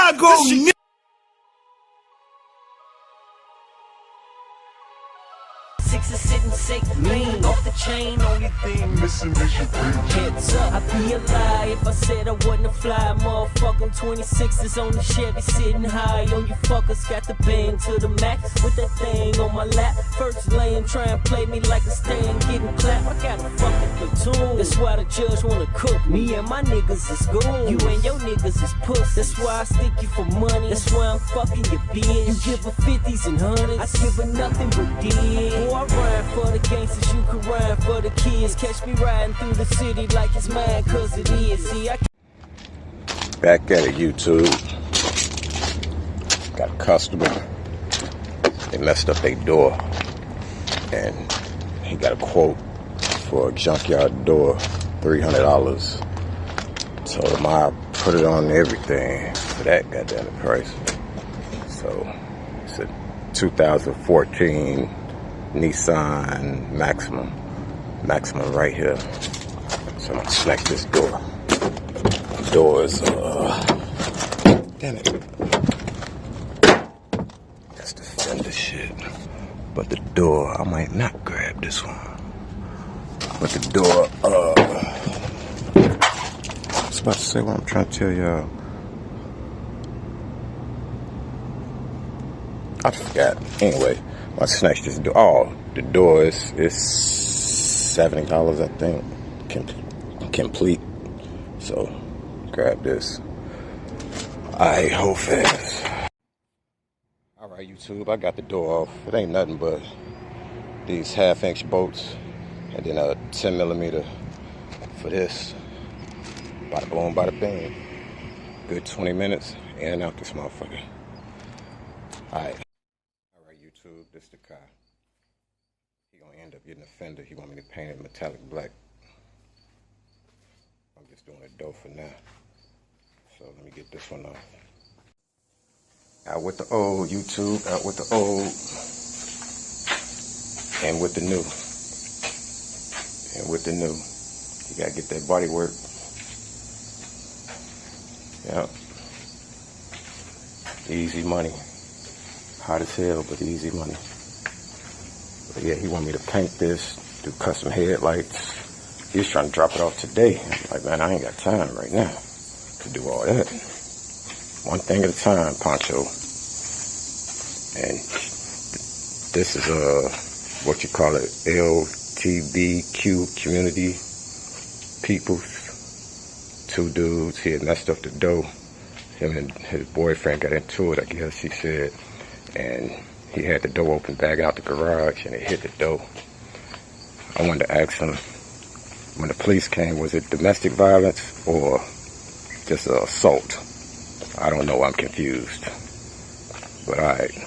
Chicago. Six is sitting safe, lean off the chain. Only thing missing is your heads up. I'd be a lie if I said I wasn't a fly. Motherfucking 26s on the Chevy, sitting high on you fuckers. Got the bang to the max with that thing on my lap. First lane, try and play me like a stand, getting clapped. I got a fucking platoon. That's why the judge wanna cook me and my niggas is goons. You and your niggas is puss. That's why I stick you for money. That's why I'm fucking your bitch. You give her 50s and 100s, I give her nothing but dick. I ride for the gangsters, you can ride for the kids. Catch me riding through the city like it's mine, cause it is. See, I back at it, YouTube. Got a customer. They messed up their door, and he got a quote for a junkyard door, $300. Told him I put it on everything for that goddamn price. So it's a 2014 Nissan Maxima right here. So I'm gonna select this door. The door is damn it. That's the fender shit. But the door, I might not grab this one. But the door, I was about to say what I'm trying to tell y'all. I forgot. Anyway, I snatched this door. Oh, the door is $70, I think, complete. So, grab this. Alright, hold fast. Alright, YouTube, I got the door off. It ain't nothing but these 1/2-inch bolts and then a 10mm for this. Bada boom, bada bing. Good 20 minutes in and out this motherfucker. Alright. YouTube, this the car. He gonna end up getting a fender. He want me to paint it metallic black. I'm just doing a door for now. So let me get this one off. Out with the old, YouTube. Out with the old. And with the new. And with the new. You gotta get that body work. Yep. Easy money. Hot as hell, but easy money. But yeah, he want me to paint this, do custom headlights. He was trying to drop it off today. I'm like, man, I ain't got time right now to do all that. One thing at a time, Poncho. And this is what you call it, LGBTQ community people. Two dudes, he had messed up the door. Him and his boyfriend got into it, I guess he said. And he had the door open back out the garage and it hit the door. I wanted to ask him, when the police came, was it domestic violence or just an assault? I don't know, I'm confused. But alright.